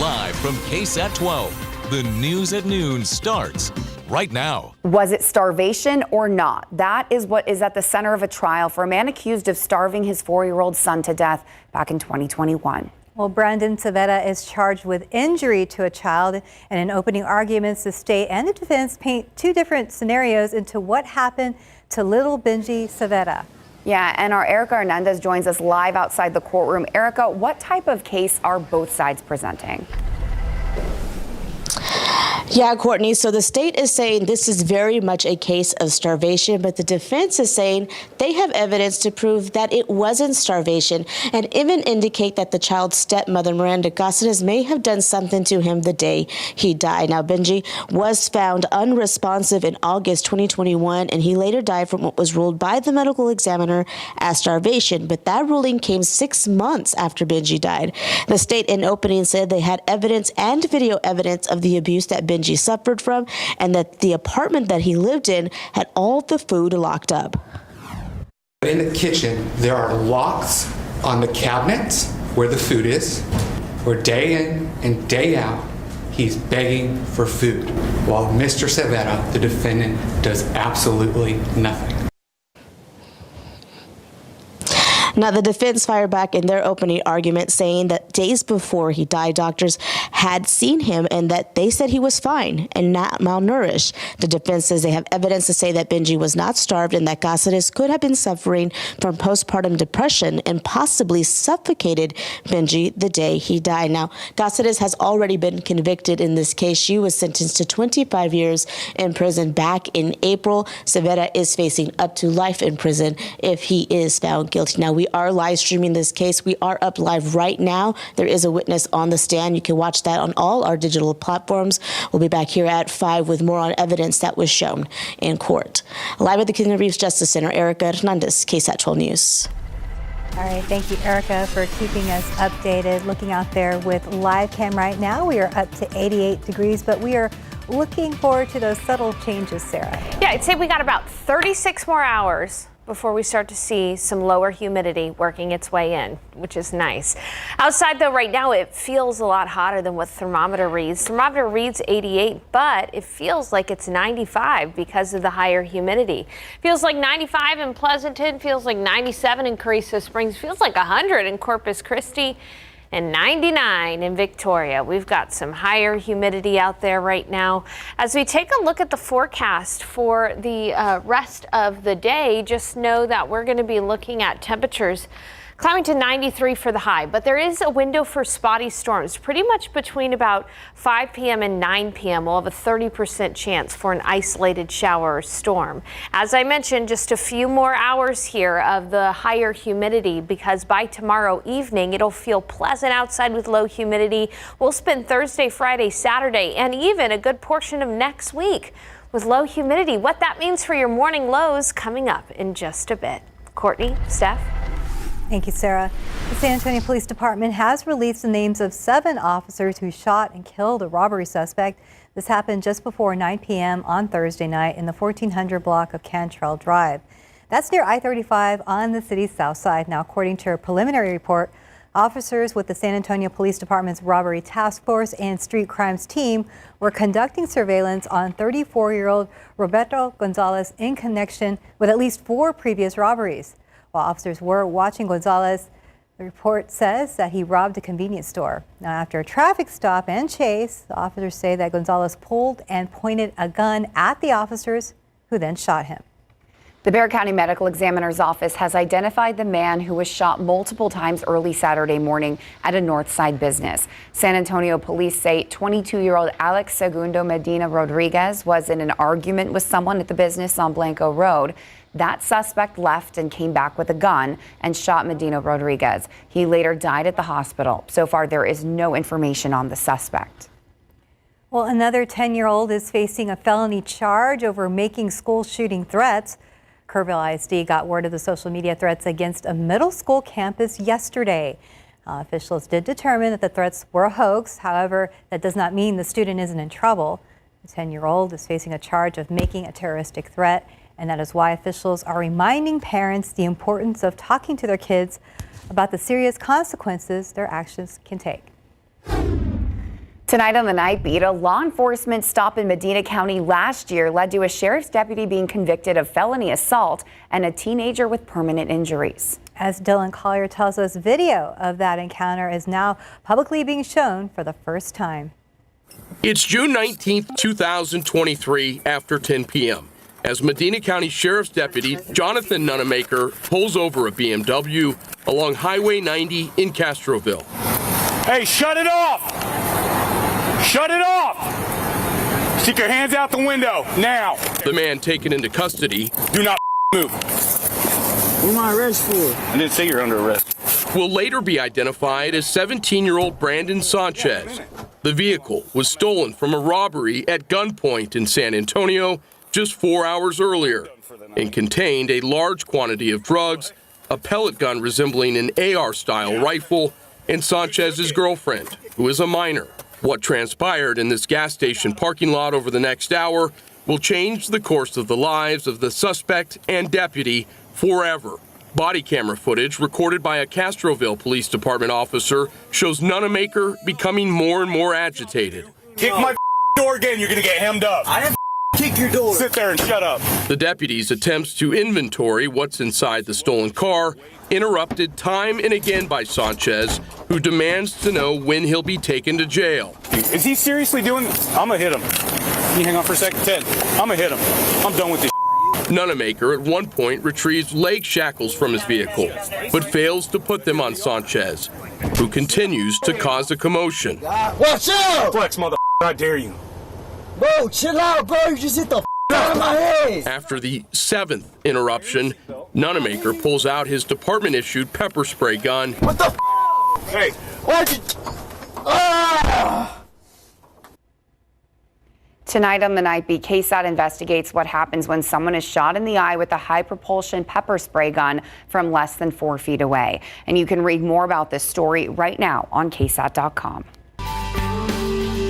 Live from KSAT 12, the news at noon starts right now. Was it starvation or not? That is what is at the center of a trial for a man accused of starving his 4-year-old son to death back in 2021. Well, Brandon Seeta is charged with injury to a child, and in opening arguments, the state and the defense paint two different scenarios into what happened to little Benji Seeta. Yeah, and our Erica Hernandez joins us live outside the courtroom. Erica, what type of case are both sides presenting? Yeah, Courtney, so the state is saying this is very much a case of starvation, but the defense is saying they have evidence to prove that it wasn't starvation and even indicate that the child's stepmother, Miranda Cáceres, may have done something to him the day he died. Now, Benji was found unresponsive in August 2021, and he later died from what was ruled by the medical examiner as starvation, but that ruling came 6 months after Benji died. The state in opening said they had evidence and video evidence of the abuse that Benji suffered from, and that the apartment that he lived in had all the food locked up. In the kitchen, there are locks on the cabinets where the food is, where day in and day out, he's begging for food, while Mr. Seeta, the defendant, does absolutely nothing. Now, the defense fired back in their opening argument, saying that days before he died, doctors had seen him and that they said he was fine and not malnourished. The defense says they have evidence to say that Benji was not starved and that Cáceres could have been suffering from postpartum depression and possibly suffocated Benji the day he died. Now, Cáceres has already been convicted in this case. She was sentenced to 25 years in prison back in April. Seeta is facing up to life in prison if he is found guilty. Now, we are live streaming this case. We are up live right now. There is a witness on the stand. You can watch that on all our digital platforms. We'll be back here at 5 with more on evidence that was shown in court. Live at the Kingdom Reefs Justice Center, Erica Hernandez, KSAT 12 News. All right, thank you, Erica, for keeping us updated. Looking out there with live cam right now, we are up to 88 degrees, but we are looking forward to those subtle changes, Sarah. Yeah, I'd say we got about 36 more hours before we start to see some lower humidity working its way in, which is nice. Outside though, right now it feels a lot hotter than what thermometer reads. Thermometer reads 88, but it feels like it's 95 because of the higher humidity. Feels like 95 in Pleasanton, feels like 97 in Carrizo Springs, feels like 100 in Corpus Christi, and 99 in Victoria. We've got some higher humidity out there right now. As we take a look at the forecast for the rest of the day, just know that we're going to be looking at temperatures climbing to 93 for the high, but there is a window for spotty storms pretty much between about 5 p.m. and 9 p.m. We'll have a 30% chance for an isolated shower or storm. As I mentioned, just a few more hours here of the higher humidity, because by tomorrow evening it'll feel pleasant outside with low humidity. We'll spend Thursday, Friday, Saturday, and even a good portion of next week with low humidity. What that means for your morning lows coming up in just a bit. Courtney, Steph. Thank you, Sarah. The San Antonio Police Department has released the names of 7 officers who shot and killed a robbery suspect. This happened just before 9 p.m. on Thursday night in the 1400 block of Cantrell Drive. That's near I-35 on the city's south side. Now, according to a preliminary report, officers with the San Antonio Police Department's Robbery Task Force and Street Crimes team were conducting surveillance on 34-year-old Roberto Gonzalez in connection with at least 4 previous robberies. While officers were watching Gonzalez, the report says that he robbed a convenience store. Now, after a traffic stop and chase, the officers say that Gonzalez pulled and pointed a gun at the officers, who then shot him. The Bexar County Medical Examiner's Office has identified the man who was shot multiple times early Saturday morning at a Northside business. San Antonio police say 22-year-old Alex Segundo Medina Rodriguez was in an argument with someone at the business on Blanco Road. That suspect left and came back with a gun and shot Medina Rodriguez. He later died at the hospital. So far, there is no information on the suspect. Well, another 10-year-old is facing a felony charge over making school shooting threats. Kerrville ISD got word of the social media threats against a middle school campus yesterday. Officials did determine that the threats were a hoax. However, that does not mean the student isn't in trouble. The 10-year-old is facing a charge of making a terroristic threat, and that is why officials are reminding parents the importance of talking to their kids about the serious consequences their actions can take. Tonight on the Night Beat, a law enforcement stop in Medina County last year led to a sheriff's deputy being convicted of felony assault and a teenager with permanent injuries. As Dylan Collier tells us, video of that encounter is now publicly being shown for the first time. It's June 19th, 2023 after 10 p.m. as Medina County Sheriff's Deputy Jonathan Nunemaker pulls over a BMW along Highway 90 in Castroville. Hey, shut it off! Shut it off! Stick your hands out the window, now! The man taken into custody. Do not move. What am I arrested for? I didn't say you're under arrest. Will later be identified as 17-year-old Brandon Sanchez. The vehicle was stolen from a robbery at gunpoint in San Antonio just 4 hours earlier and contained a large quantity of drugs, a pellet gun resembling an AR-style rifle, and Sanchez's girlfriend, who is a minor. What transpired in this gas station parking lot over the next hour will change the course of the lives of the suspect and deputy forever. Body camera footage recorded by a Castroville Police Department officer shows Nunemaker becoming more and more agitated. Kick my door again, you're gonna get hemmed up. I didn't kick your door. Sit there and shut up. The deputy's attempts to inventory what's inside the stolen car interrupted time and again by Sanchez, who demands to know when he'll be taken to jail. Is he seriously doing this? I'm gonna hit him. Can you hang on for a second? Ted, I'm gonna hit him. I'm done with this. Nunemaker at one point retrieves leg shackles from his vehicle, but fails to put them on Sanchez, who continues to cause a commotion. What's up? Flex, mother, I dare you. Bro, chill out, bro. You just hit the out of my head. After the 7th interruption, Nunemaker pulls out his department-issued pepper spray gun. What the Hey, why'd you... Ah! Tonight on the Night Beat, KSAT investigates what happens when someone is shot in the eye with a high-propulsion pepper spray gun from less than 4 feet away. And you can read more about this story right now on KSAT.com.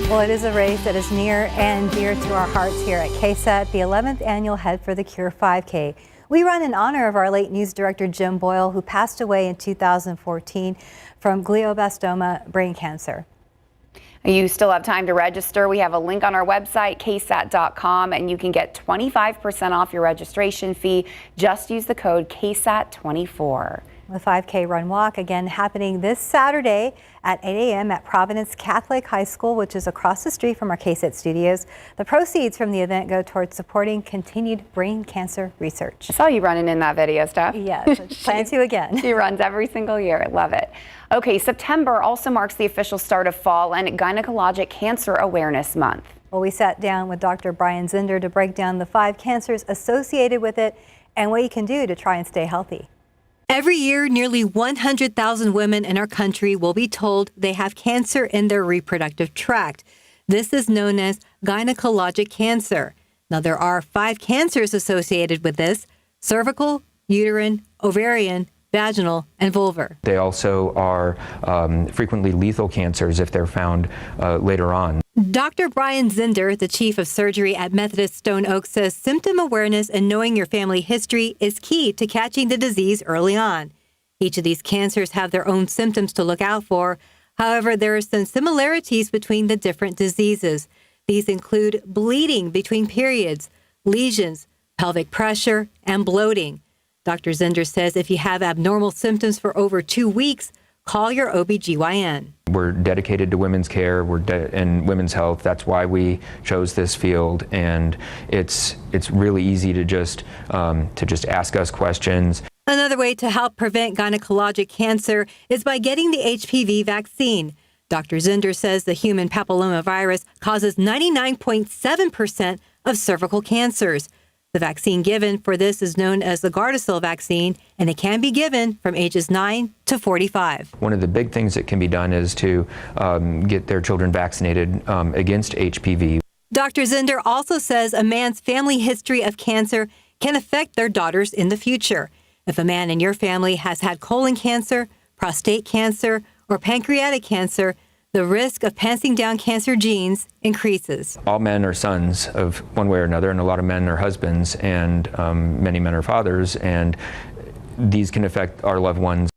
Well, it is a race that is near and dear to our hearts here at KSAT, the 11th annual Head for the Cure 5K. We run in honor of our late news director, Jim Boyle, who passed away in 2014 from glioblastoma brain cancer. You still have time to register. We have a link on our website, KSAT.com, and you can get 25% off your registration fee. Just use the code KSAT24. The 5K Run Walk again happening this Saturday at 8 a.m. at Providence Catholic High School, which is across the street from our KSAT studios. The proceeds from the event go towards supporting continued brain cancer research. I saw you running in that video, Steph. Yes, plan to again. She runs every single year. I love it. Okay, September also marks the official start of fall and Gynecologic Cancer Awareness Month. Well, we sat down with Dr. Brian Zinder to break down the 5 cancers associated with it and what you can do to try and stay healthy. Every year, nearly 100,000 women in our country will be told they have cancer in their reproductive tract. This is known as gynecologic cancer. Now, there are 5 cancers associated with this: cervical, uterine, ovarian, vaginal, and vulvar. They also are frequently lethal cancers if they're found later on. Dr. Brian Zinder, the chief of surgery at Methodist Stone Oak, says symptom awareness and knowing your family history is key to catching the disease early on. Each of these cancers have their own symptoms to look out for. However, there are some similarities between the different diseases. These include bleeding between periods, lesions, pelvic pressure, and bloating. Dr. Zinder says if you have abnormal symptoms for over 2 weeks, call your OBGYN. We're dedicated to women's care, and women's health. That's why we chose this field, and it's really easy to just ask us questions. Another way to help prevent gynecologic cancer is by getting the HPV vaccine. Dr. Zinder says the human papillomavirus causes 99.7% of cervical cancers. The vaccine given for this is known as the Gardasil vaccine, and it can be given from ages 9 to 45. One of the big things that can be done is to get their children vaccinated against HPV. Dr. Zinder also says a man's family history of cancer can affect their daughters in the future. If a man in your family has had colon cancer, prostate cancer, or pancreatic cancer, the risk of passing down cancer genes increases. All men are sons of one way or another, and a lot of men are husbands, and many men are fathers, and these can affect our loved ones.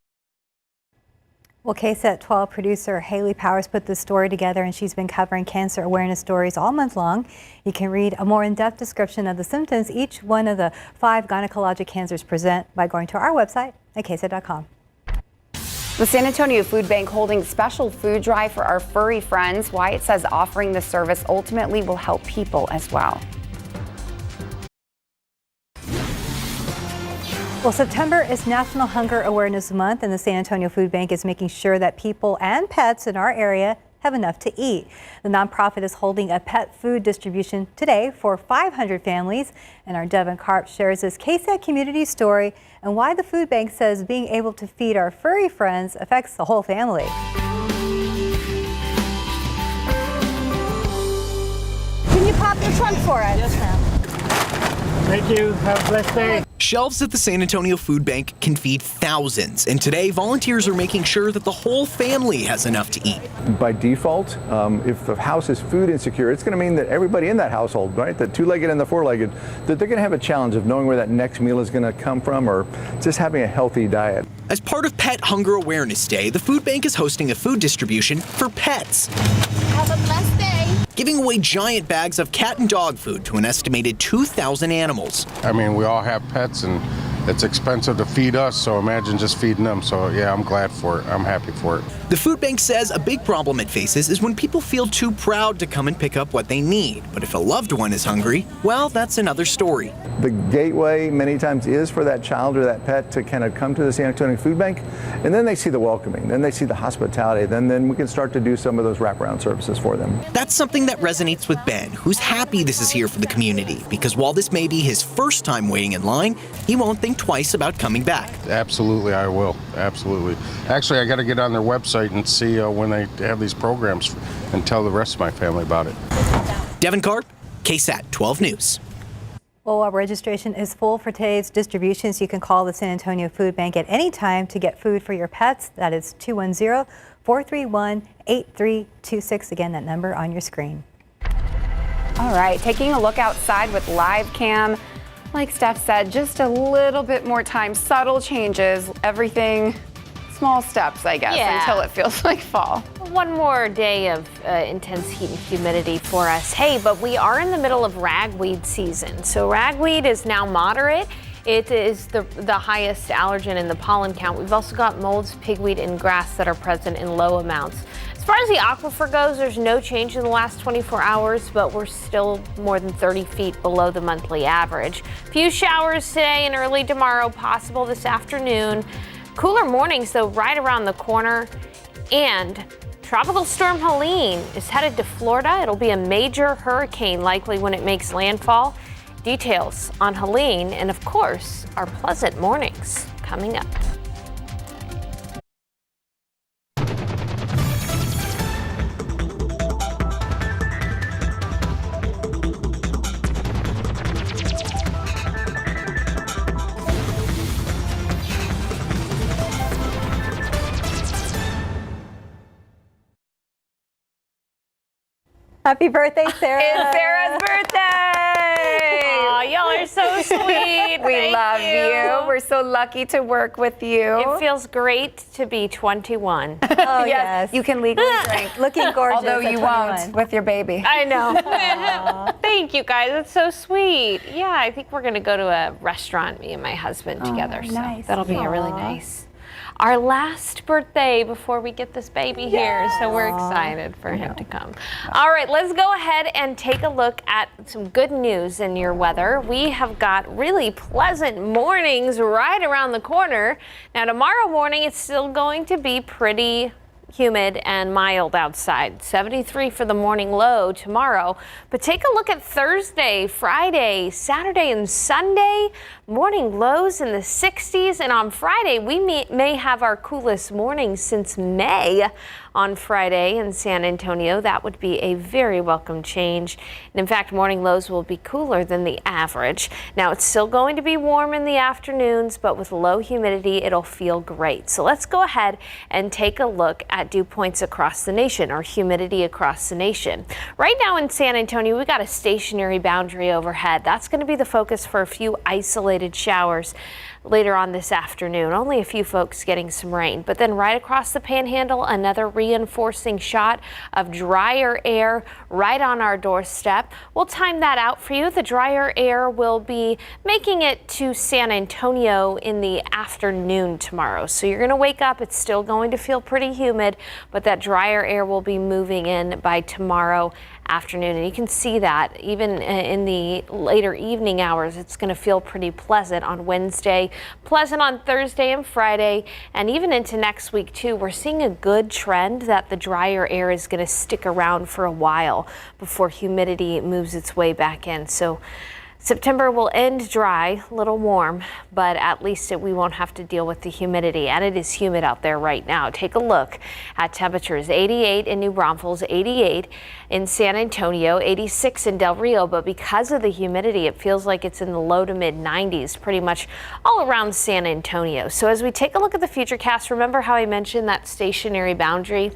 Well, KSAT 12 producer Haley Powers put this story together, and she's been covering cancer awareness stories all month long. You can read a more in-depth description of the symptoms each one of the 5 gynecologic cancers present by going to our website at KSAT.com. The San Antonio Food Bank holding special food drive for our furry friends. Wyatt says offering the service ultimately will help people as well. Well, September is National Hunger Awareness Month, and the San Antonio Food Bank is making sure that people and pets in our area have enough to eat. The nonprofit is holding a pet food distribution today for 500 families, and our Devin Karp shares this KSAT community story and why the food bank says being able to feed our furry friends affects the whole family. Can you pop your trunk for us? Yes, ma'am. Thank you. Have a blessed day. Shelves at the San Antonio Food Bank can feed thousands, and today volunteers are making sure that the whole family has enough to eat. By default, if the house is food insecure, it's going to mean that everybody in that household, right, the two-legged and the four-legged, that they're going to have a challenge of knowing where that next meal is going to come from, or just having a healthy diet. As part of Pet Hunger Awareness Day, the food bank is hosting a food distribution for pets. Have a blessed day. Giving away giant bags of cat and dog food to an estimated 2,000 animals. I mean, we all have pets and it's expensive to feed us, so imagine just feeding them. So yeah, I'm glad for it. I'm happy for it. The food bank says a big problem it faces is when people feel too proud to come and pick up what they need. But if a loved one is hungry, well, that's another story. The gateway many times is for that child or that pet to kind of come to the San Antonio Food Bank, and then they see the welcoming, then they see the hospitality, then we can start to do some of those wraparound services for them. That's something that resonates with Ben, who's happy this is here for the community, because while this may be his first time waiting in line, he won't think twice about coming back. Absolutely, I will. Absolutely. Actually, I got to get on their website and see when they have these programs and tell the rest of my family about it. Devin Karp, KSAT 12 News. Well, while registration is full for today's distributions, you can call the San Antonio Food Bank at any time to get food for your pets. That is 210-431-8326. Again, that number on your screen. All right, taking a look outside with live cam. Like Steph said, just a little bit more time, subtle changes, everything, small steps, I guess, until it feels like fall. One more day of intense heat and humidity for us. Hey, but we are in the middle of ragweed season. So ragweed is now moderate. It is the highest allergen in the pollen count. We've also got molds, pigweed, and grass that are present in low amounts. As far as the aquifer goes, there's no change in the last 24 hours, but we're still more than 30 feet below the monthly average. Few showers today and early tomorrow, possible this afternoon. Cooler mornings, though, right around the corner. And Tropical Storm Helene is headed to Florida. It'll be a major hurricane likely when it makes landfall. Details on Helene and, of course, our pleasant mornings coming up. Happy birthday, Sarah. It's Sarah's birthday. Aw, y'all are so sweet. We love you. We're so lucky to work with you. It feels great to be 21. Oh, yes. You can legally drink. Looking gorgeous. Although you won't with your baby. I know. Thank you, guys. That's so sweet. Yeah, I think we're going to go to a restaurant, me and my husband together. Nice. So that'll be really nice. Our last birthday before we get this baby here, so we're excited for him to come. All right, let's go ahead and take a look at some good news in your weather. We have got really pleasant mornings right around the corner. Now, tomorrow morning, it's still going to be pretty humid and mild outside. 73 for the morning low tomorrow. But take a look at Thursday, Friday, Saturday, and Sunday. Morning lows in the 60s. And on Friday, we may have our coolest morning since May on Friday in San Antonio. That would be a very welcome change. And in fact, morning lows will be cooler than the average. Now, it's still going to be warm in the afternoons, but with low humidity, it'll feel great. So let's go ahead and take a look at dew points across the nation, or humidity across the nation. Right now in San Antonio, we got a stationary boundary overhead. That's going to be the focus for a few isolated showers. later on this afternoon. Only a few folks getting some rain, but then right across the panhandle, another reinforcing shot of drier air right on our doorstep. We'll time that out for you. The drier air will be making it to San Antonio in the afternoon tomorrow. So you're going to wake up, it's still going to feel pretty humid, but that drier air will be moving in by tomorrow afternoon, and you can see that even in the later evening hours. It's going to feel pretty pleasant on Wednesday, pleasant on Thursday and Friday, and even into next week too. We're seeing a good trend that the drier air is going to stick around for a while before humidity moves its way back in. So September will end dry, a little warm, but at least we won't have to deal with the humidity. And it is humid out there right now. Take a look at temperatures. 88 in New Braunfels, 88 in San Antonio, 86 in Del Rio. But because of the humidity, it feels like it's in the low to mid 90s pretty much all around San Antonio. So as we take a look at the futurecast, remember how I mentioned that stationary boundary?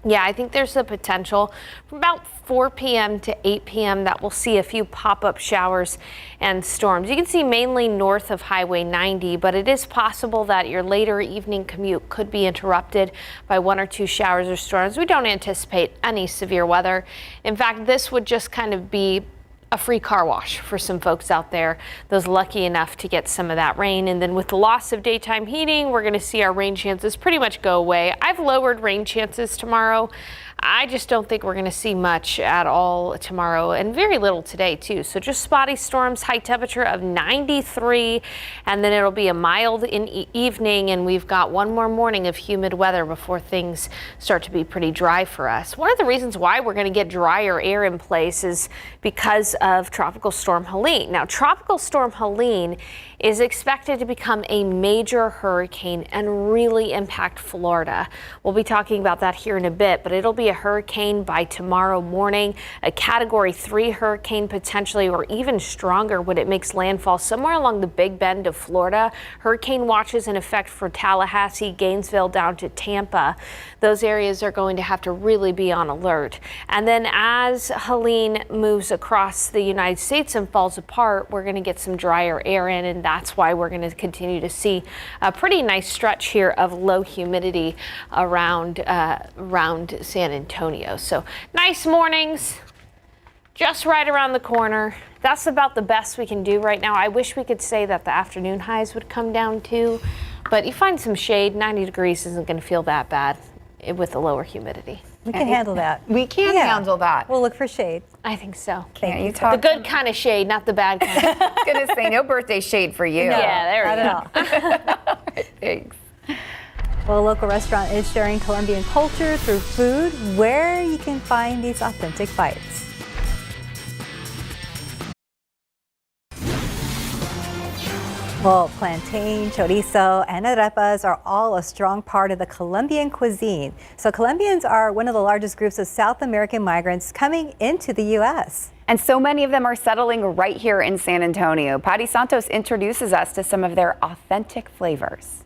Yeah, I think there's the potential from about 4 p.m. to 8 p.m. that we'll see a few pop-up showers and storms. You can see mainly north of Highway 90, but it is possible that your later evening commute could be interrupted by 1 or 2 showers or storms. We don't anticipate any severe weather. In fact, this would just kind of be a free car wash for some folks out there, those lucky enough to get some of that rain. And then with the loss of daytime heating, we're going to see our rain chances pretty much go away. I've lowered rain chances tomorrow. I just don't think we're going to see much at all tomorrow, and very little today too. So just spotty storms, high temperature of 93, and then it'll be a mild evening, and we've got one more morning of humid weather before things start to be pretty dry for us. One of the reasons why we're going to get drier air in place is because of Tropical Storm Helene. Now, Tropical Storm Helene is expected to become a major hurricane and really impact Florida. We'll be talking about that here in a bit, but it'll be a hurricane by tomorrow morning, a Category 3 hurricane potentially, or even stronger when it makes landfall somewhere along the Big Bend of Florida. Hurricane watches in effect for Tallahassee, Gainesville down to Tampa. Those areas are going to have to really be on alert. And then as Helene moves across the United States and falls apart, we're going to get some drier air in, and that's why we're going to continue to see a pretty nice stretch here of low humidity around San Antonio. So nice mornings, just right around the corner. That's about the best we can do right now. I wish we could say that the afternoon highs would come down too, but you find some shade. 90 degrees isn't going to feel that bad with the lower humidity. We can handle that. We can handle that. We'll look for shade. I think so. Can't you talk? The good kind of shade, not the bad kind. I was going to say, no birthday shade for you. No, yeah, there we go. Thanks. Well, a local restaurant is sharing Colombian culture through food, where you can find these authentic bites. Well, plantain, chorizo, and arepas are all a strong part of the Colombian cuisine. So Colombians are one of the largest groups of South American migrants coming into the U.S. And so many of them are settling right here in San Antonio. Patty Santos introduces us to some of their authentic flavors.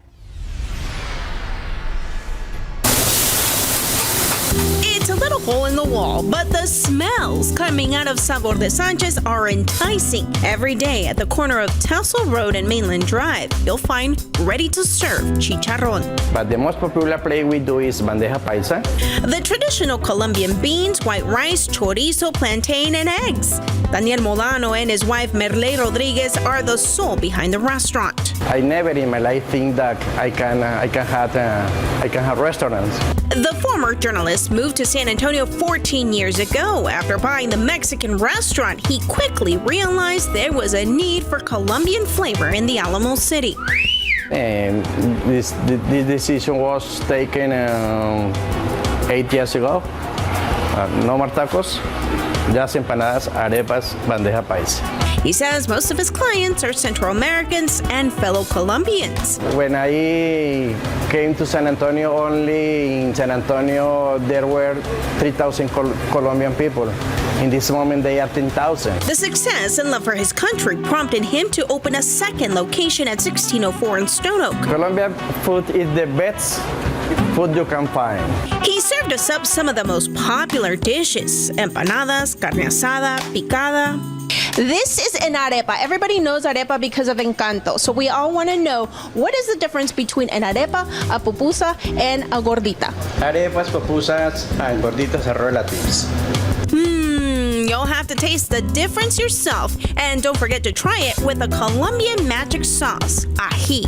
It's a little hole in the wall, but the smells coming out of Sabor de Sanchez are enticing. Every day at the corner of Tassel Road and Mainland Drive, you'll find ready-to-serve chicharrón. But the most popular plate we do is bandeja paisa. The traditional Colombian beans, white rice, chorizo, plantain, and eggs. Daniel Molano and his wife Merle Rodriguez are the soul behind the restaurant. I never in my life think that I can have restaurants. The former journalist moved to San Antonio 14 years ago. After buying the Mexican restaurant, he quickly realized there was a need for Colombian flavor in the Alamo City. And this decision was taken 8 years ago. No more tacos, just empanadas, arepas, bandeja paisa. He says most of his clients are Central Americans and fellow Colombians. When I came to San Antonio, only in San Antonio there were 3,000 Colombian people. In this moment, they are 10,000. The success and love for his country prompted him to open a second location at 1604 in Stone Oak. Colombian food is the best food you can find. He served us up some of the most popular dishes: empanadas, carne asada, picada. This is an arepa. Everybody knows arepa because of Encanto. So we all want to know, what is the difference between an arepa, a pupusa, and a gordita? Arepas, pupusas, and gorditas are relatives. You'll have to taste the difference yourself. And don't forget to try it with a Colombian magic sauce, ají.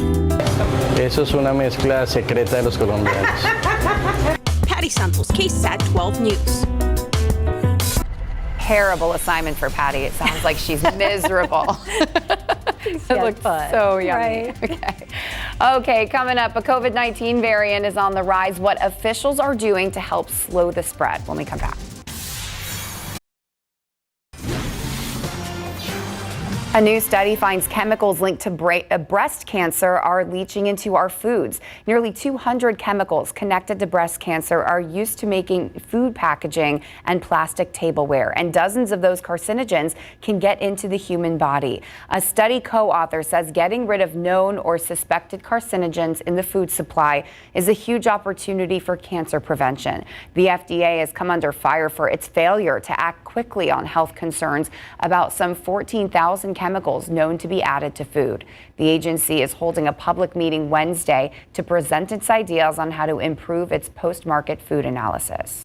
Eso es una mezcla secreta de los colombianos. Patty Santos, KSAT 12 News. Terrible assignment for Patty. It sounds like she's miserable. It looks so yummy. Right. Okay, coming up, a COVID-19 variant is on the rise. What officials are doing to help slow the spread when we come back. A new study finds chemicals linked to breast cancer are leaching into our foods. Nearly 200 chemicals connected to breast cancer are used to making food packaging and plastic tableware, and dozens of those carcinogens can get into the human body. A study co-author says getting rid of known or suspected carcinogens in the food supply is a huge opportunity for cancer prevention. The FDA has come under fire for its failure to act quickly on health concerns about some 14,000 chemicals known to be added to food. The agency is holding a public meeting Wednesday to present its ideas on how to improve its post-market food analysis.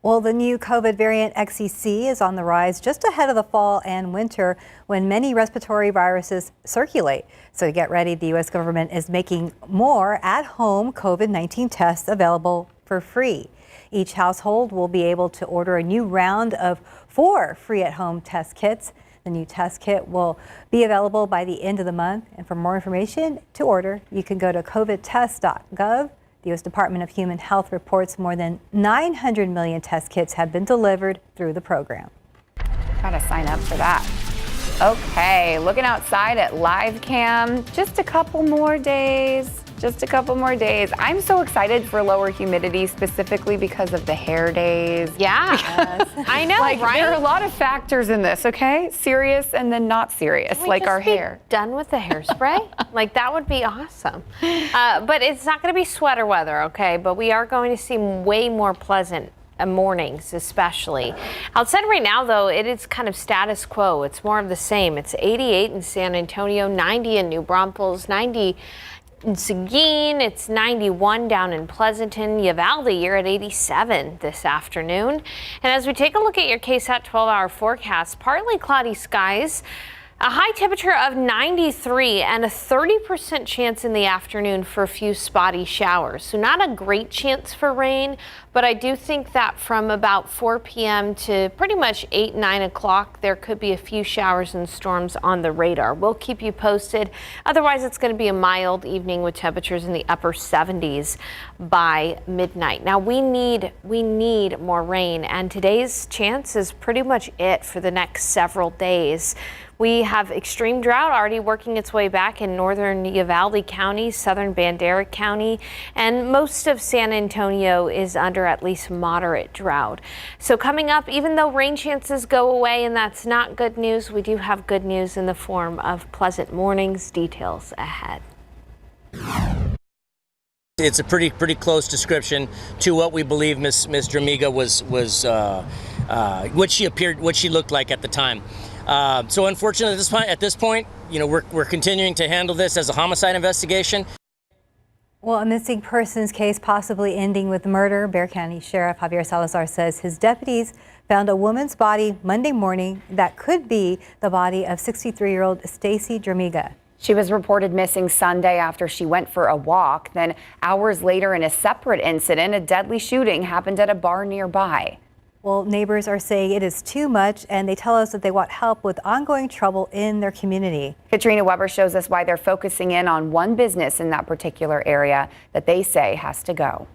Well, the new COVID variant XEC is on the rise just ahead of the fall and winter when many respiratory viruses circulate. So to get ready, the U.S. government is making more at-home COVID-19 tests available for free. Each household will be able to order a new round of 4 free at-home test kits. The new test kit will be available by the end of the month. And for more information to order, you can go to covidtest.gov. The U.S. Department of Human Health reports more than 900 million test kits have been delivered through the program. Gotta sign up for that. Okay, looking outside at live cam, just a couple more days. I'm so excited for lower humidity, specifically because of the hair days. Yeah, I know, right? There are a lot of factors in this, okay? Serious and then not serious, like our hair. Done with the hairspray? Like, that would be awesome. But it's not going to be sweater weather, okay? But we are going to see way more pleasant mornings, especially. Outside right now, though, it is kind of status quo. It's more of the same. It's 88 in San Antonio, 90 in New Braunfels, 90 in Seguin. It's 91 down in Pleasanton. Uvalde, you're at 87 this afternoon. And as we take a look at your KSAT 12-hour forecast, partly cloudy skies, a high temperature of 93 and a 30% chance in the afternoon for a few spotty showers. So not a great chance for rain, but I do think that from about 4 p.m. to pretty much 8, 9 o'clock, there could be a few showers and storms on the radar. We'll keep you posted. Otherwise, it's going to be a mild evening with temperatures in the upper 70s by midnight. Now, we need more rain, and today's chance is pretty much it for the next several days. We have extreme drought already working its way back in northern Uvalde County, southern Bandera County, and most of San Antonio is under at least moderate drought. So coming up, even though rain chances go away and that's not good news, we do have good news in the form of pleasant mornings. Details ahead. It's a pretty close description to what we believe Miss Dramiga was what she looked like at the time. So unfortunately, at this point, you know, we're continuing to handle this as a homicide investigation. Well, a missing persons case possibly ending with murder. Bexar County Sheriff Javier Salazar says his deputies found a woman's body Monday morning that could be the body of 63-year-old Stacy Dramiga. She was reported missing Sunday after she went for a walk. Then hours later, in a separate incident, a deadly shooting happened at a bar nearby. Well, neighbors are saying it is too much, and they tell us that they want help with ongoing trouble in their community. Katrina Weber shows us why they're focusing in on one business in that particular area that they say has to go.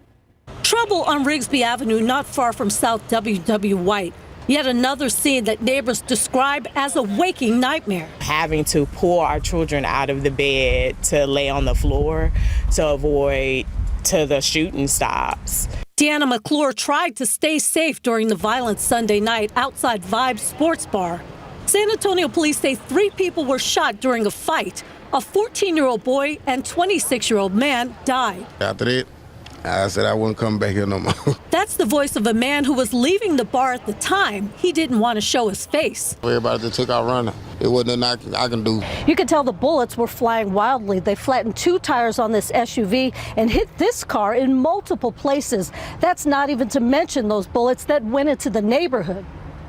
Trouble on Rigsby Avenue, not far from South W.W. White. Yet another scene that neighbors describe as a waking nightmare. Having to pull our children out of the bed to lay on the floor to avoid till the shooting stops. Deanna McClure tried to stay safe during the violence Sunday night outside Vibe Sports Bar. San Antonio police say 3 people were shot during a fight. A 14-year-old boy and 26-year-old man died. After that, I said I wouldn't come back here no more. That's the voice of a man who was leaving the bar at the time. He didn't want to show his face. Everybody that took out running, it wasn't nothing I can do. You could tell the bullets were flying wildly. They flattened 2 tires on this SUV and hit this car in multiple places. That's not even to mention those bullets that went into the neighborhood.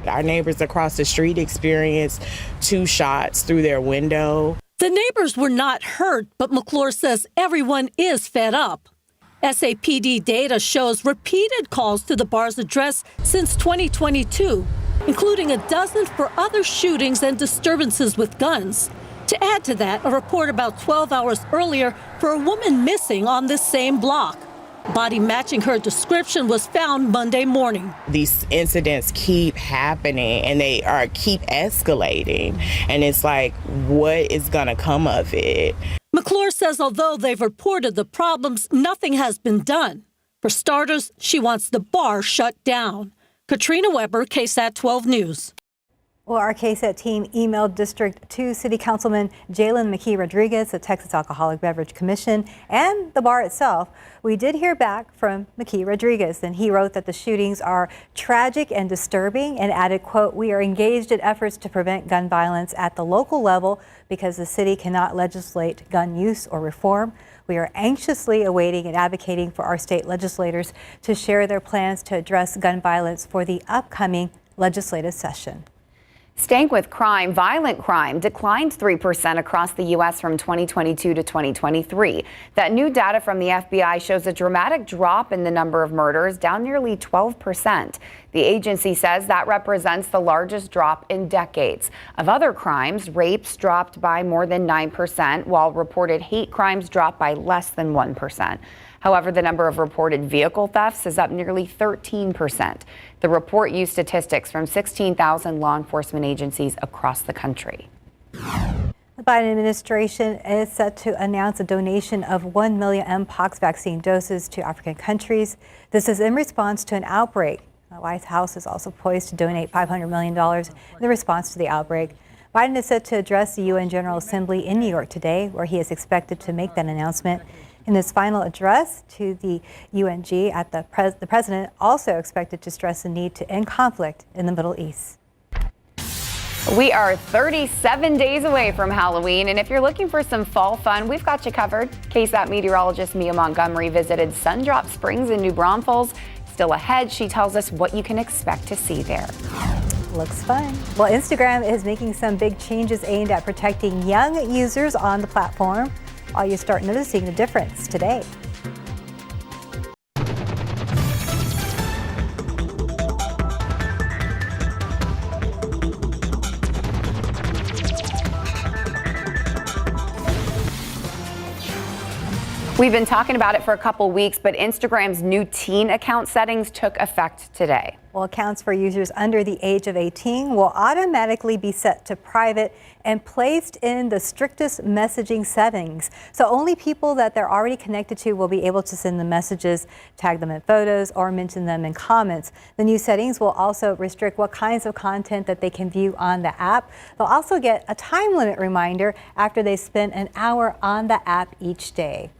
Our neighbors across the street experienced 2 shots through their window. The neighbors were not hurt, but McClure says everyone is fed up. SAPD data shows repeated calls to the bar's address since 2022, including a dozen for other shootings and disturbances with guns. To add to that, a report about 12 hours earlier for a woman missing on this same block. Body matching her description was found Monday morning. These incidents keep happening and they keep escalating. And it's like, what is going to come of it? McClure says although they've reported the problems, nothing has been done. For starters, she wants the bar shut down. Katrina Weber, KSAT 12 News. Well, our KSAT team emailed District 2 City Councilman Jalen McKee Rodriguez, the Texas Alcoholic Beverage Commission, and the bar itself. We did hear back from McKee Rodriguez, and he wrote that the shootings are tragic and disturbing and added, quote, "We are engaged in efforts to prevent gun violence at the local level because the city cannot legislate gun use or reform. We are anxiously awaiting and advocating for our state legislators to share their plans to address gun violence for the upcoming legislative session." Staying with crime, violent crime declined 3% across the U.S. from 2022 to 2023. That new data from the FBI shows a dramatic drop in the number of murders, down nearly 12%. The agency says that represents the largest drop in decades. Of other crimes, rapes dropped by more than 9%, while reported hate crimes dropped by less than 1%. However, the number of reported vehicle thefts is up nearly 13%. The report used statistics from 16,000 law enforcement agencies across the country. The Biden administration is set to announce a donation of 1 million Mpox vaccine doses to African countries. This is in response to an outbreak. The White House is also poised to donate $500 million in response to the outbreak. Biden is set to address the UN General Assembly in New York today, where he is expected to make that announcement. In his final address to the UNG, the president also expected to stress the need to end conflict in the Middle East. We are 37 days away from Halloween, and if you're looking for some fall fun, we've got you covered. KSAT meteorologist Mia Montgomery visited Sundrop Springs in New Braunfels. Still ahead, she tells us what you can expect to see there. Looks fun. Well, Instagram is making some big changes aimed at protecting young users on the platform. While you start noticing the difference today. We've been talking about it for a couple weeks, but Instagram's new teen account settings took effect today. Well, accounts for users under the age of 18 will automatically be set to private and placed in the strictest messaging settings. So only people that they're already connected to will be able to send them messages, tag them in photos, or mention them in comments. The new settings will also restrict what kinds of content that they can view on the app. They'll also get a time limit reminder after they spend an hour on the app each day.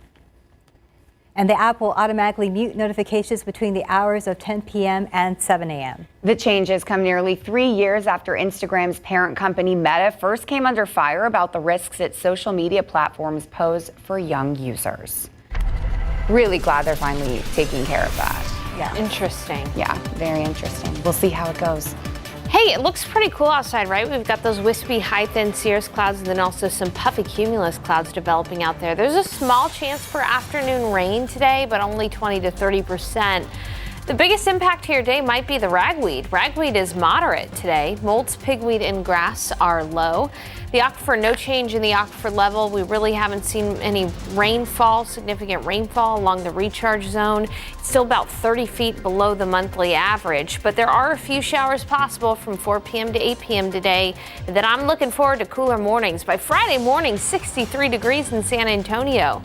And the app will automatically mute notifications between the hours of 10 p.m. and 7 a.m. The changes come nearly 3 years after Instagram's parent company Meta first came under fire about the risks its social media platforms pose for young users. Really glad they're finally taking care of that. Yeah. Interesting. Yeah, very interesting. We'll see how it goes. Hey, it looks pretty cool outside, right? We've got those wispy high-thin cirrus clouds and then also some puffy cumulus clouds developing out there. There's a small chance for afternoon rain today, but only 20 to 30%. The biggest impact to your day might be the ragweed. Ragweed is moderate today. Molds, pigweed, and grass are low. The aquifer, no change in the aquifer level. We really haven't seen any rainfall, significant rainfall along the recharge zone. It's still about 30 feet below the monthly average, but there are a few showers possible from 4 p.m. to 8 p.m. today. And then I'm looking forward to cooler mornings. By Friday morning, 63 degrees in San Antonio.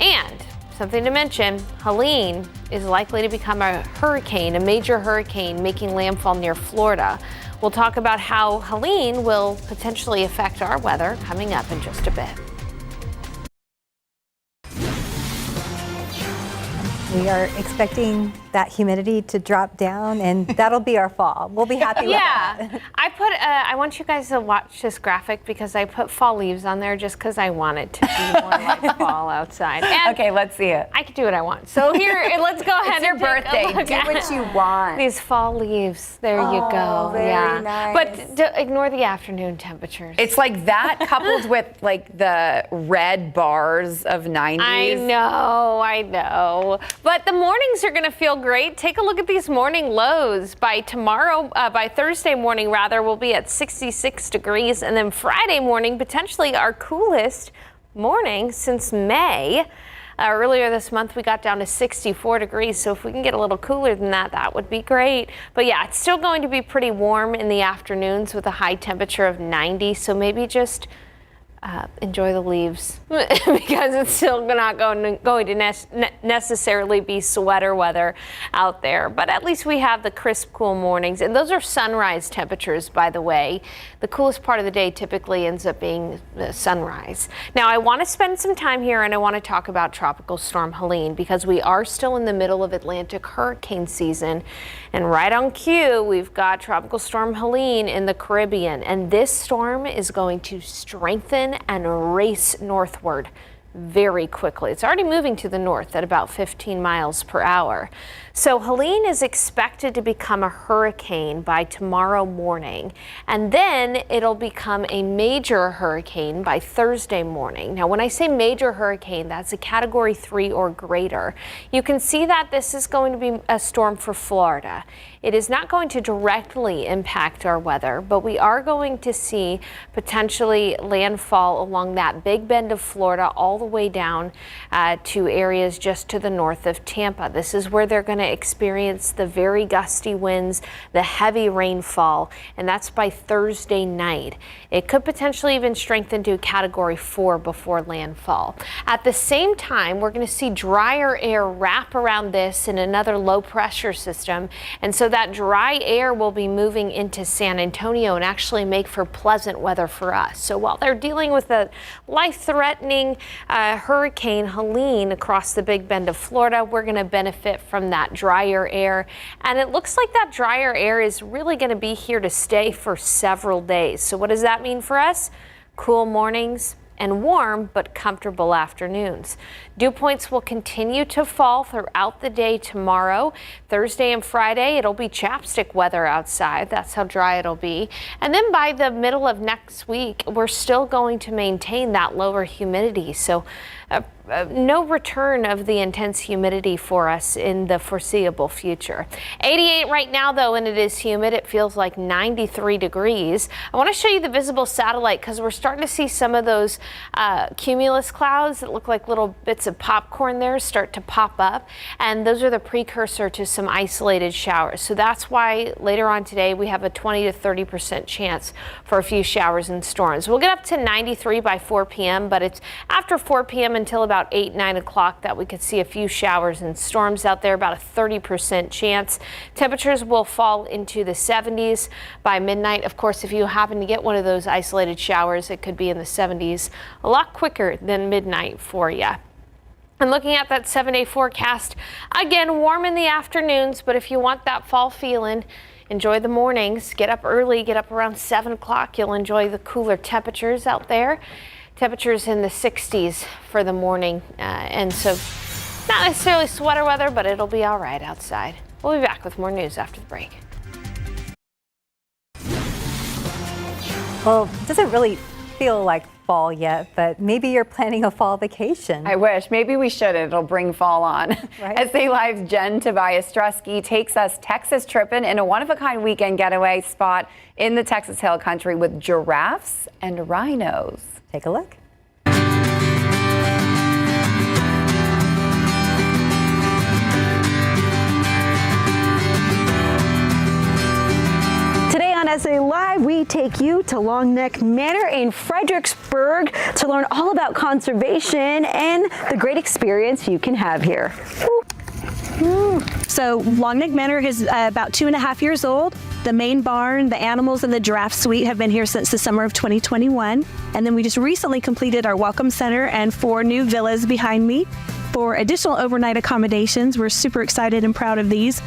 And something to mention, Helene is likely to become a hurricane, a major hurricane making landfall near Florida. We'll talk about how Helene will potentially affect our weather coming up in just a bit. We are expecting that humidity to drop down, and that'll be our fall. We'll be happy with that. I want you guys to watch this graphic because I put fall leaves on there just because I want it to be more like fall outside. And okay, let's see it. I can do what I want. So here, let's go ahead It's your and take birthday. a look Do at what you want. These fall leaves. There you go. Very nice. But ignore the afternoon temperatures. It's like that coupled with like the red bars of 90s. I know. But the mornings are going to feel great. Take a look at these morning lows. By Thursday morning, we'll be at 66 degrees. And then Friday morning, potentially our coolest morning since May. Earlier this month, we got down to 64 degrees. So if we can get a little cooler than that, that would be great. But yeah, it's still going to be pretty warm in the afternoons with a high temperature of 90. So maybe just enjoy the leaves because it's still not going to necessarily be sweater weather out there. But at least we have the crisp, cool mornings. And those are sunrise temperatures, by the way. The coolest part of the day typically ends up being the sunrise. Now, I want to spend some time here and I want to talk about Tropical Storm Helene because we are still in the middle of Atlantic hurricane season. And right on cue, we've got Tropical Storm Helene in the Caribbean. And this storm is going to strengthen and race northward very quickly. It's already moving to the north at about 15 miles per hour. So Helene is expected to become a hurricane by tomorrow morning, and then it'll become a major hurricane by Thursday morning. Now, when I say major hurricane, that's a Category 3 or greater. You can see that this is going to be a storm for Florida. It is not going to directly impact our weather, but we are going to see potentially landfall along that big bend of Florida all the way down to areas just to the north of Tampa. This is where they're going to experience the very gusty winds, the heavy rainfall, and that's by Thursday night. It could potentially even strengthen to a Category 4 before landfall. At the same time, we're going to see drier air wrap around this in another low pressure system, and so that dry air will be moving into San Antonio and actually make for pleasant weather for us. So while they're dealing with a life-threatening Hurricane Helene across the Big Bend of Florida, we're going to benefit from that drier air. And it looks like that drier air is really going to be here to stay for several days. So what does that mean for us? Cool mornings and warm but comfortable afternoons. Dew points will continue to fall throughout the day tomorrow. Thursday and Friday, it'll be chapstick weather outside. That's how dry it'll be. And then by the middle of next week, we're still going to maintain that lower humidity. So no return of the intense humidity for us in the foreseeable future. 88 right now, though, and it is humid. It feels like 93 degrees. I want to show you the visible satellite because we're starting to see some of those cumulus clouds that look like little bits of popcorn there start to pop up. And those are the precursor to some isolated showers. So that's why later on today we have a 20 to 30% chance for a few showers and storms. We'll get up to 93 by 4 p.m., but it's after 4 p.m. until about 8, 9 o'clock that we could see a few showers and storms out there, about a 30% chance. Temperatures will fall into the 70s by midnight. Of course, if you happen to get one of those isolated showers, it could be in the 70s a lot quicker than midnight for you. And looking at that 7-day forecast, again, warm in the afternoons, but if you want that fall feeling, enjoy the mornings. Get up early, get up around 7 o'clock. You'll enjoy the cooler temperatures out there. Temperatures in the 60s for the morning, and so not necessarily sweater weather, but it'll be all right outside. We'll be back with more news after the break. Well, it doesn't really feel like fall yet, but maybe you're planning a fall vacation. I wish. Maybe we shouldn't. It'll bring fall on. Right? SA Live's Jen Tobias Strusky takes us Texas tripping in a one-of-a-kind weekend getaway spot in the Texas Hill Country with giraffes and rhinos. Take a look. Today on SA Live, we take you to Longneck Manor in Fredericksburg to learn all about conservation and the great experience you can have here. So Longneck Manor is about 2.5 years old. The main barn, the animals, and the giraffe suite have been here since the summer of 2021. And then we just recently completed our welcome center and 4 new villas behind me for additional overnight accommodations. We're super excited and proud of these.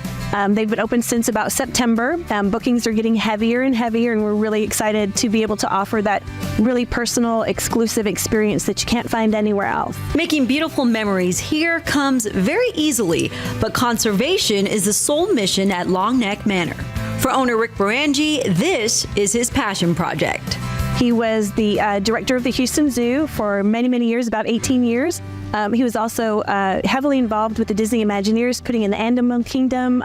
They've been open since about September. Bookings are getting heavier and heavier, and we're really excited to be able to offer that really personal, exclusive experience that you can't find anywhere else. Making beautiful memories here comes very easily, but conservation is the sole mission at Longneck Manor. For owner Rick Barangi, this is his passion project. He was the director of the Houston Zoo for many, many years, about 18 years. He was also heavily involved with the Disney Imagineers, putting in the Andaman Kingdom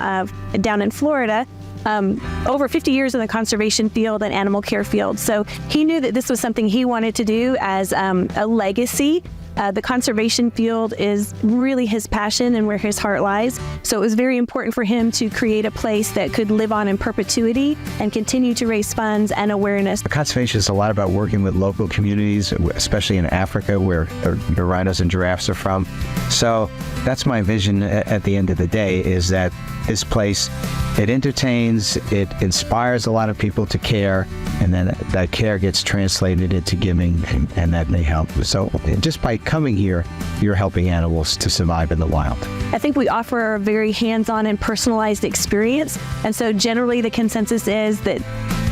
down in Florida. Over 50 years in the conservation field and animal care field. So he knew that this was something he wanted to do as a legacy. The conservation field is really his passion and where his heart lies. So it was very important for him to create a place that could live on in perpetuity and continue to raise funds and awareness. Conservation is a lot about working with local communities, especially in Africa where the rhinos and giraffes are from. So that's my vision at the end of the day, is that this place, it entertains, it inspires a lot of people to care, and then that care gets translated into giving, and that may help. So just by coming here, you're helping animals to survive in the wild. I think we offer a very hands-on and personalized experience, and so generally the consensus is that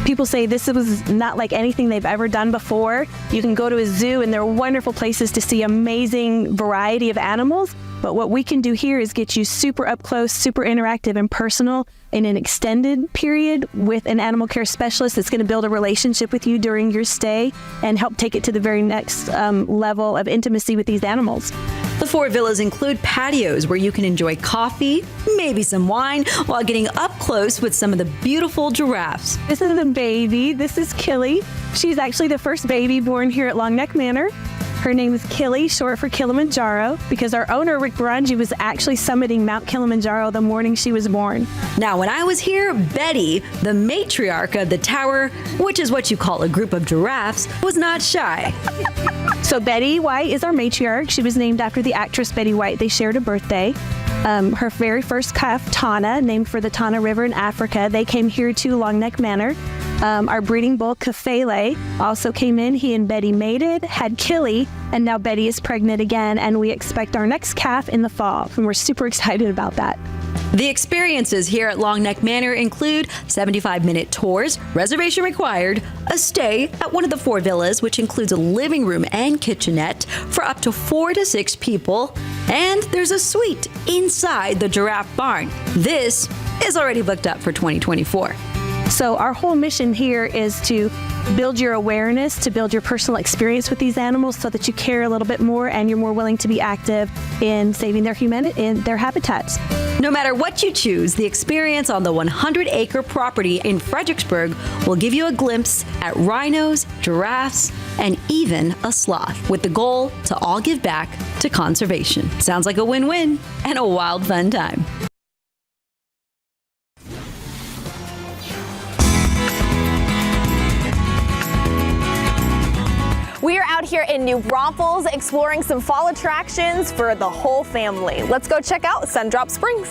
people say this was not like anything they've ever done before. You can go to a zoo and there are wonderful places to see amazing variety of animals, but what we can do here is get you super up close, super interactive and personal in an extended period with an animal care specialist that's going to build a relationship with you during your stay and help take it to the very next level of intimacy with these animals. The 4 villas include patios where you can enjoy coffee, maybe some wine, while getting up close with some of the beautiful giraffes. This is a baby. This is Killy. She's actually the first baby born here at Longneck Manor. Her name is Killy, short for Kilimanjaro, because our owner, Rick Barangi, was actually summiting Mount Kilimanjaro the morning she was born. Now, when I was here, Betty, the matriarch of the tower, which is what you call a group of giraffes, was not shy. So Betty White is our matriarch. She was named after the actress Betty White. They shared a birthday. Her very first calf, Tana, named for the Tana River in Africa, they came here to Longneck Manor. Our breeding bull, Kafele, also came in. He and Betty mated, had Killy, and now Betty is pregnant again, and we expect our next calf in the fall, and we're super excited about that. The experiences here at Longneck Manor include 75-minute tours, reservation required, a stay at one of the 4 villas, which includes a living room and kitchenette for up to 4 to 6 people, and there's a suite inside the giraffe barn. This is already booked up for 2024. So our whole mission here is to build your awareness, to build your personal experience with these animals so that you care a little bit more and you're more willing to be active in saving their humanity in their habitats. No matter what you choose, the experience on the 100-acre property in Fredericksburg will give you a glimpse at rhinos, giraffes, and even a sloth, with the goal to all give back to conservation. Sounds like a win-win and a wild fun time. We are out here in New Braunfels exploring some fall attractions for the whole family. Let's go check out Sundrop Springs.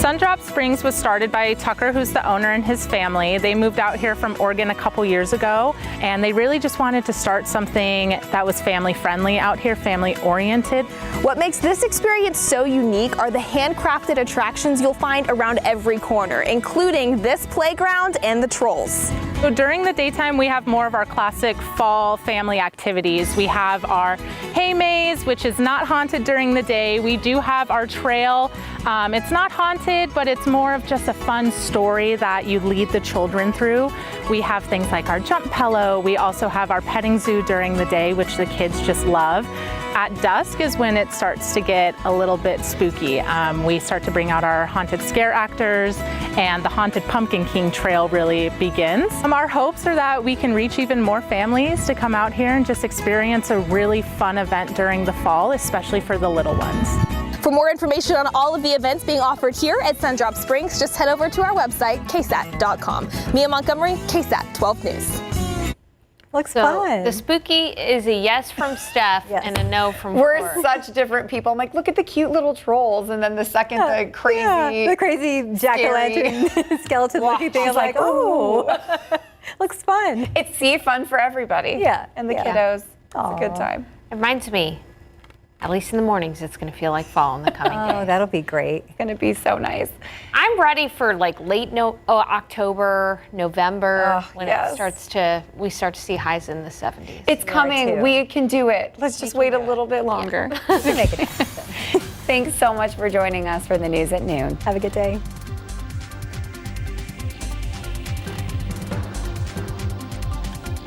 Sundrop Springs was started by Tucker, who's the owner, and his family. They moved out here from Oregon a couple years ago, and they really just wanted to start something that was family friendly out here, family oriented. What makes this experience so unique are the handcrafted attractions you'll find around every corner, including this playground and the trolls. So during the daytime, we have more of our classic fall family activities. We have our hay maze, which is not haunted during the day. We do have our trail. It's not haunted, but it's more of just a fun story that you lead the children through. We have things like our jump pillow. We also have our petting zoo during the day, which the kids just love. At dusk is when it starts to get a little bit spooky. We start to bring out our haunted scare actors, and the Haunted Pumpkin King trail really begins. Our hopes are that we can reach even more families to come out here and just experience a really fun event during the fall, especially for the little ones. For more information on all of the events being offered here at Sundrop Springs, just head over to our website, KSAT.com. Mia Montgomery, KSAT 12 News. Looks So fun. the spooky is a yes from Steph and a no from We're Fleur. such different people. I'm like, look at the cute little trolls, and then the second, the crazy, the crazy jack-o'-lantern skeleton looking thing. I was like, oh, looks fun. It's fun for everybody. Yeah, and the yeah. kiddos. It's a Aw. good time. It reminds me, at least in the mornings, it's going to feel like fall in the coming days. Oh, that'll be great. It's going to be so nice. I'm ready for like late October, November, when we start to see highs in the 70s. It's coming. too. We can do it. Let's just wait a little bit longer. Make it happen. Thanks so much for joining us for the news at noon. Have a good day.